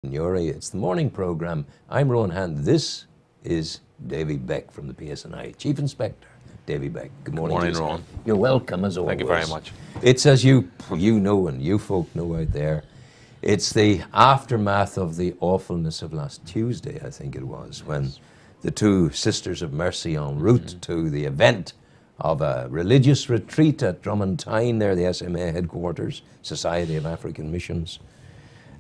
Newry. It's the morning programme. I'm Rowan Hand. This is Davy Beck from the PSNI. Chief Inspector Davy Beck. Good morning. Good morning, Rowan. You're welcome as always. Thank you very much. It's as you know and you folk know out there, it's the aftermath of the awfulness of last Tuesday, I think it was, when the two Sisters of Mercy en route to the event of a religious retreat at Drummondtine, there, the SMA headquarters, Society of African Missions.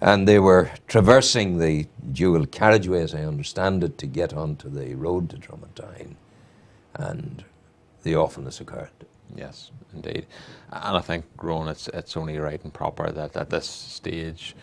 And they were traversing the dual carriageway, as I understand it, to get onto the road to Drummondtine. And the awfulness occurred. Yes, indeed. And I think, Rowan, it's only right and proper that at this stage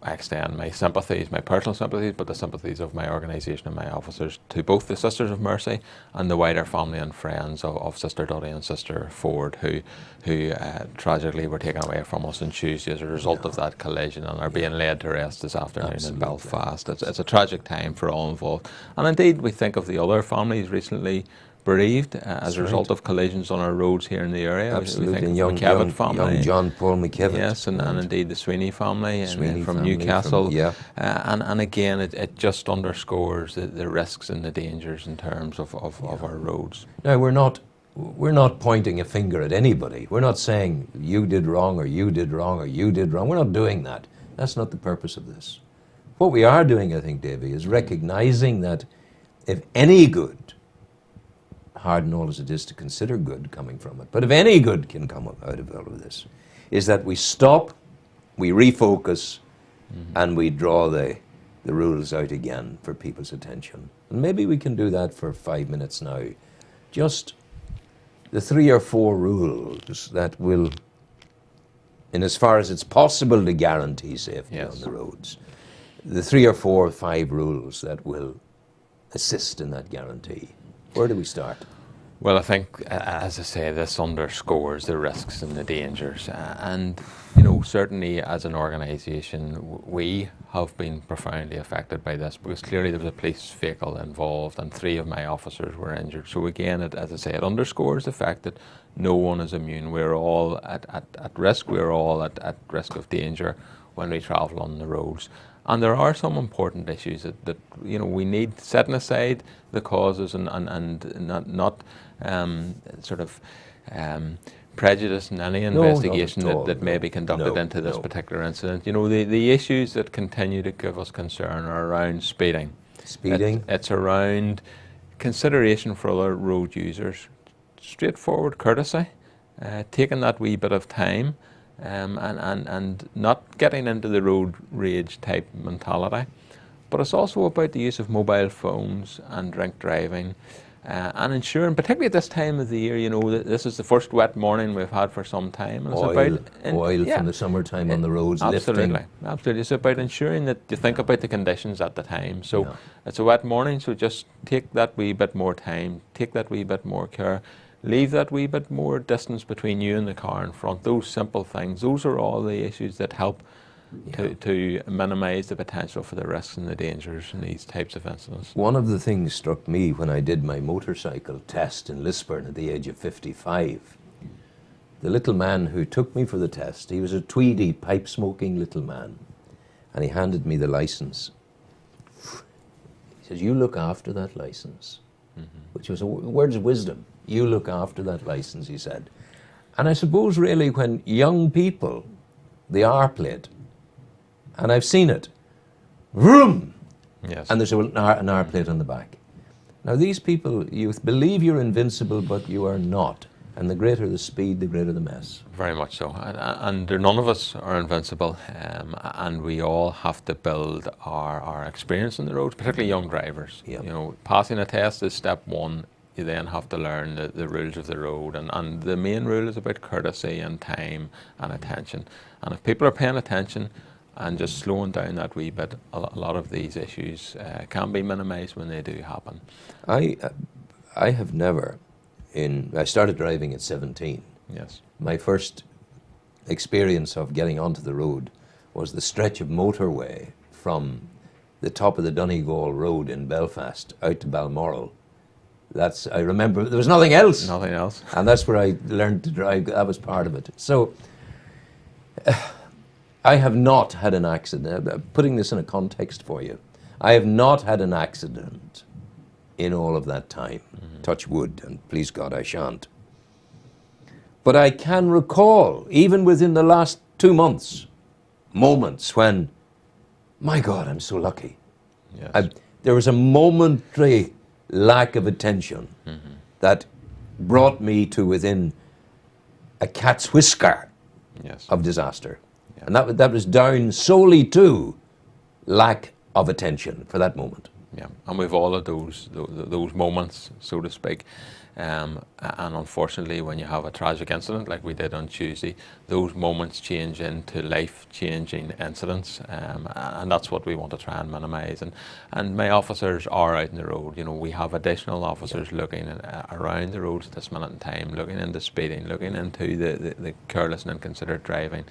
I extend my sympathies, my personal sympathies, but the sympathies of my organisation and my officers to both the Sisters of Mercy and the wider family and friends of Sister Duddy and Sister Ford, who tragically were taken away from us on Tuesday as a result of that collision and are being laid to rest this afternoon in Belfast. It's a tragic time for all involved. And indeed, we think of the other families recently bereaved as a result of collisions on our roads here in the area. Absolutely. We think of young, the McKevitt young, family. young John Paul McKevitt. Yes, and indeed the Sweeney family from family Newcastle. yeah. And again, it just underscores the risks and the dangers in terms of our roads. Now, we're not pointing a finger at anybody. We're not saying you did wrong or you did wrong or you did wrong. We're not doing that. That's not the purpose of this. What we are doing, I think, Davy, is recognising that if any good, hard and all as it is to consider good coming from it, but if any good can come out of all of this, is that we stop, we refocus, and we draw the rules out again for people's attention. And maybe we can do that for 5 minutes now. Just the 3 or 4 rules that will, in as far as it's possible to guarantee safety on the roads, the 3 or 4 or 5 rules that will assist in that guarantee. Where do we start? Well, I think, as I say, this underscores the risks and the dangers. And, certainly as an organisation, we have been profoundly affected by this because clearly there was a police vehicle involved and 3 of my officers were injured. So again, as I say, it underscores the fact that no one is immune. We're all at risk. We're all at risk of danger when we travel on the roads. And there are some important issues that we need, setting aside the causes and not prejudice in any investigation that may be conducted into this particular incident. The issues that continue to give us concern are around speeding. It's around consideration for other road users, straightforward courtesy, taking that wee bit of time, and not getting into the road rage type mentality. But it's also about the use of mobile phones and drink driving, and ensuring, particularly at this time of the year, that this is the first wet morning we've had for some time. And oil from the summertime on the roads. Absolutely. It's about ensuring that you think about the conditions at the time. So it's a wet morning, so just take that wee bit more time, take that wee bit more care. Leave that wee bit more distance between you and the car in front. Those simple things, those are all the issues that help to minimise the potential for the risks and the dangers in these types of incidents. One of the things struck me when I did my motorcycle test in Lisburn at the age of 55. The little man who took me for the test, he was a tweedy, pipe-smoking little man, and he handed me the licence. He says, "You look after that licence," which was words of wisdom. You look after that licence, he said. And I suppose really when young people, the R plate, and I've seen it, vroom, and there's an R plate on the back. Now these people, you believe you're invincible, but you are not. And the greater the speed, the greater the mess. Very much so. And none of us are invincible, and we all have to build our experience on the roads, particularly young drivers. Passing a test is step 1. You then have to learn the rules of the road, and the main rule is about courtesy and time and attention. And if people are paying attention and just slowing down that wee bit, a lot of these issues can be minimised when they do happen. I have never, I started driving at 17. Yes. My first experience of getting onto the road was the stretch of motorway from the top of the Donegal Road in Belfast out to Balmoral. I remember, there was nothing else. Nothing else. And that's where I learned to drive. That was part of it. So I have not had an accident. Putting this in a context for you, I have not had an accident in all of that time. Touch wood, and please God I shan't. But I can recall, even within the last 2 months, moments when, my God, I'm so lucky. Yes. There was a momentary lack of attention that brought me to within a cat's whisker of disaster. Yeah. And that was down solely to lack of attention for that moment. Yeah, and we've all of those moments, so to speak. And unfortunately, when you have a tragic incident like we did on Tuesday, those moments change into life-changing incidents, and that's what we want to try and minimise. And my officers are out in the road. You know, we have additional officers looking around the roads at this minute in time, looking into speeding, looking into the careless and inconsiderate driving.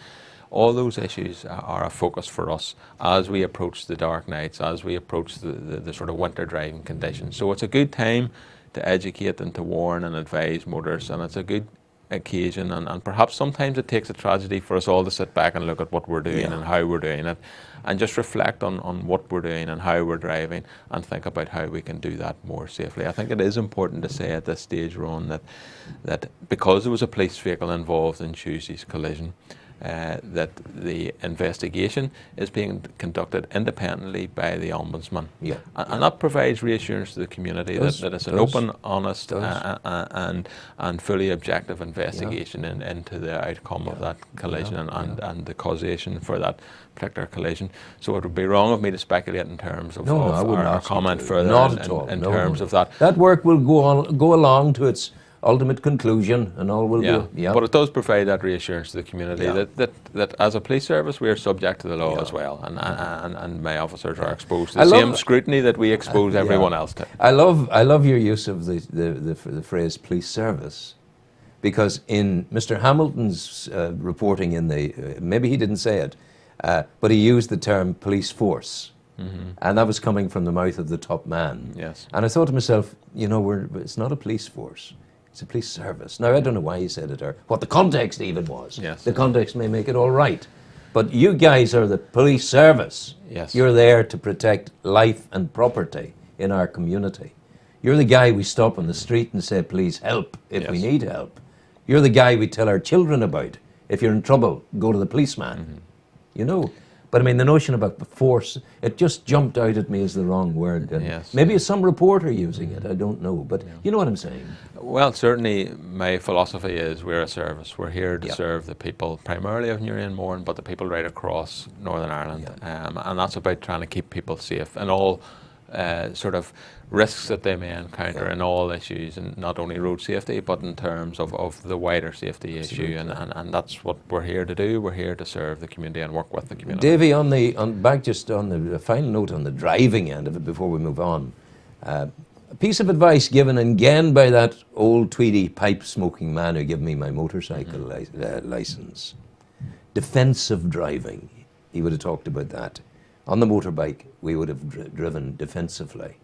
All those issues are a focus for us as we approach the dark nights, as we approach the sort of winter driving conditions. So it's a good time to educate and to warn and advise motorists, and it's a good occasion, and perhaps sometimes it takes a tragedy for us all to sit back and look at what we're doing and how we're doing it, and just reflect on what we're doing and how we're driving, and think about how we can do that more safely. I think it is important to say at this stage, Ron, that because there was a police vehicle involved in Tuesday's collision, that the investigation is being conducted independently by the Ombudsman. Yeah. And that provides reassurance to the community that it's an open, honest and fully objective investigation into the outcome of that collision and the causation for that particular collision. So it would be wrong of me to speculate in terms of our comment further in terms of that. That work will go along to its ultimate conclusion, and all will be. But it does provide that reassurance to the community that as a police service we are subject to the law as well, and my officers are exposed to the same scrutiny that we expose everyone else to. I love your use of the phrase police service, because in Mr. Hamilton's reporting in maybe he didn't say it, but he used the term police force. And that was coming from the mouth of the top man. Yes. And I thought to myself, you know, it's not a police force. It's a police service. Now, I don't know why he said it or what the context even was. Yes. The context may make it all right. But you guys are the police service. Yes. You're there to protect life and property in our community. You're the guy we stop on the street and say, please help if we need help. You're the guy we tell our children about. If you're in trouble, go to the policeman. You know. But I mean, the notion about the force, it just jumped out at me as the wrong word. Maybe it's some reporter using it, I don't know. But you know what I'm saying? Well, certainly my philosophy is we're a service. We're here to serve the people, primarily of Newry and Mourne, but the people right across Northern Ireland. And that's about trying to keep people safe and all sort of risks that they may encounter in all issues, and not only road safety, but in terms of the wider safety issue, and that's what we're here to do. We're here to serve the community and work with the community. Davy, back just on the final note on the driving end of it before we move on, a piece of advice given again by that old Tweedy pipe-smoking man who gave me my motorcycle license. Defensive driving. He would have talked about that. On the motorbike, we would have driven defensively.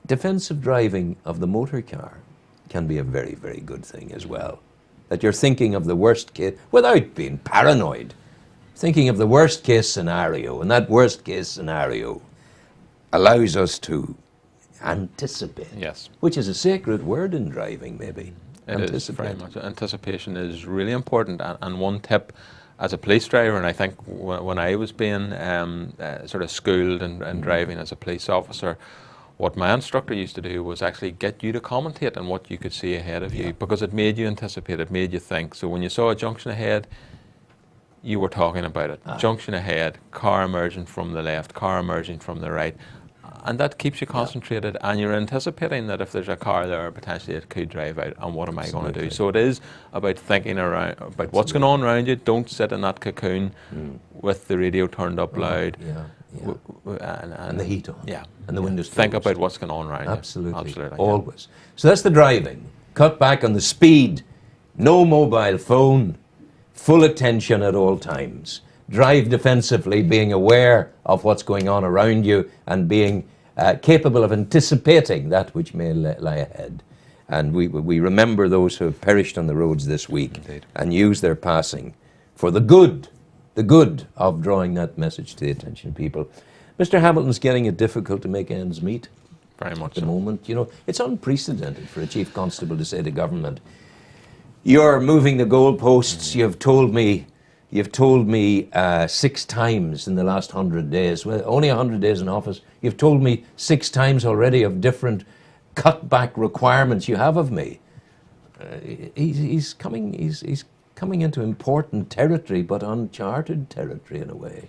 Defensive driving of the motor car can be a very, very good thing as well. That you're thinking of the worst case, without being paranoid, thinking of the worst case scenario, and that worst case scenario allows us to anticipate, which is a sacred word in driving, maybe. It is very much. Anticipation is really important, and one tip as a police driver, and I think when I was being sort of schooled and driving as a police officer, what my instructor used to do was actually get you to commentate on what you could see ahead of you, because it made you anticipate, it made you think. So when you saw a junction ahead, you were talking about it. Junction ahead, car emerging from the left, car emerging from the right. And that keeps you concentrated, and you're anticipating that if there's a car there, potentially it could drive out, and what am I going to do? So it is about thinking around about what's going on around you. Don't sit in that cocoon with the radio turned up loud. And the heat on. And the windows closed. Think about what's going on around you. Absolutely. Always. So that's the driving. Cut back on the speed. No mobile phone. Full attention at all times. Drive defensively, being aware of what's going on around you and being capable of anticipating that which may lie ahead. And we remember those who have perished on the roads this week and use their passing for the good of drawing that message to the attention of people. Mr. Hamilton's getting it difficult to make ends meet. Very much at the so. moment. You know, it's unprecedented for a chief constable to say to government, "You're moving the goalposts. You've told me 6 times in the last 100 days. Well, only 100 days in office. You've told me 6 times already of different cutback requirements you have of me." He's coming into important territory, but uncharted territory in a way.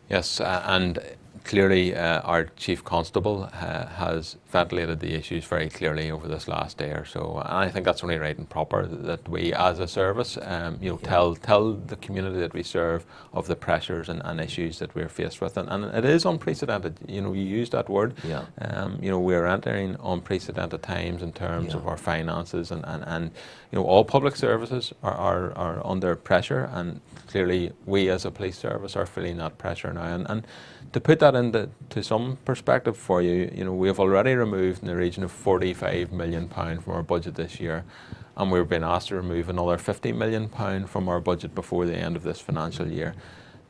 Yes, and clearly our Chief Constable has ventilated the issues very clearly over this last day or so. And I think that's only right and proper that we as a service tell the community that we serve of the pressures and issues that we're faced with. And it is unprecedented. You know, you use that word. Yeah. We're entering unprecedented times in terms of our finances and all public services are under pressure, and clearly we as a police service are feeling that pressure now. And to put that into some perspective for you, we have already removed in the region of £45 million from our budget this year, and we've been asked to remove another £50 million from our budget before the end of this financial year.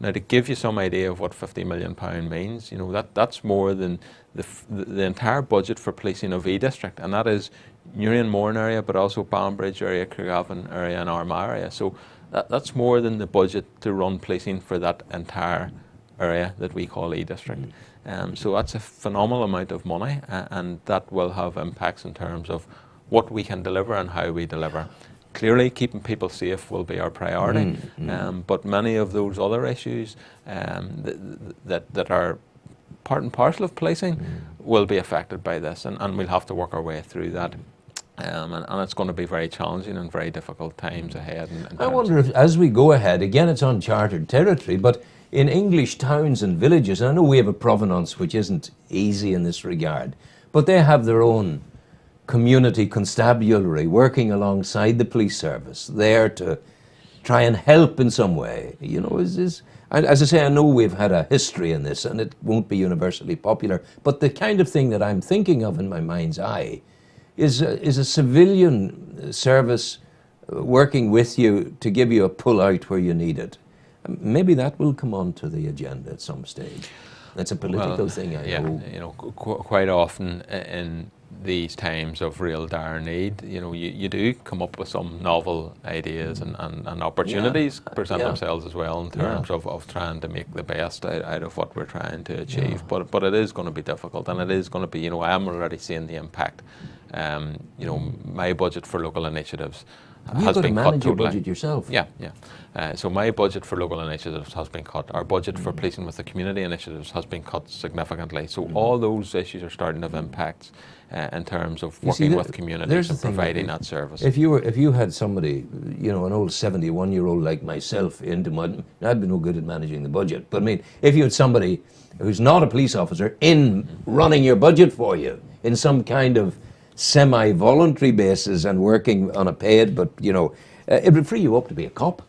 Now, to give you some idea of what £50 million means, that's more than the entire budget for policing of E-District, and that is Newry Mourne area, but also Banbridge area, Craigavon area and Armagh area. So that's more than the budget to run policing for that entire area that we call E-District. So that's a phenomenal amount of money, and that will have impacts in terms of what we can deliver and how we deliver. Clearly, keeping people safe will be our priority, but many of those other issues that are part and parcel of policing will be affected by this, and we'll have to work our way through that. And it's going to be very challenging and very difficult times ahead. I wonder if, as we go ahead, again, it's uncharted territory, but in English towns and villages, and I know we have a provenance which isn't easy in this regard, but they have their own community constabulary working alongside the police service, there to try and help in some way. As I say, I know we've had a history in this, and it won't be universally popular, but the kind of thing that I'm thinking of in my mind's eye is a civilian service working with you to give you a pull out where you need it. Maybe that will come onto the agenda at some stage. That's a political thing, I hope. Quite often in these times of real dire need, you do come up with some novel ideas and opportunities present themselves as well in terms of trying to make the best out of what we're trying to achieve. But it is going to be difficult, and it is going to be, I am already seeing the impact. My budget for local initiatives has been cut totally. You've got to manage your budget yourself. So my budget for local initiatives has been cut. Our budget for policing with the community initiatives has been cut significantly. So all those issues are starting to have impacts in terms of working with communities and providing that service. If you had somebody, an old 71-year-old like myself into mud, I'd be no good at managing the budget. But I mean, if you had somebody who's not a police officer in running your budget for you in some kind of semi-voluntary basis and working on a paid, but it would free you up to be a cop.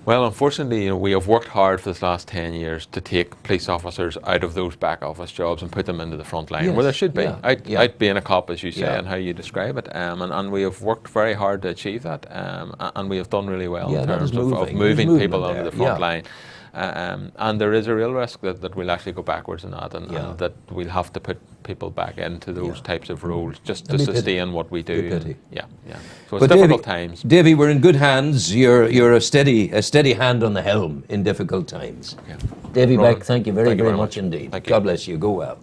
Well, unfortunately, we have worked hard for the last 10 years to take police officers out of those back office jobs and put them into the front line, where they should be, out being a cop, as you say, and how you describe it. And we have worked very hard to achieve that, and we have done really well in terms of moving people onto the front line. And there is a real risk that we'll actually go backwards in that, and that we'll have to put people back into those types of roles just to sustain what we do. So it's difficult times. Davy, we're in good hands. You're a steady hand on the helm in difficult times. Davy Beck, thank you very much indeed. God bless you. Go well.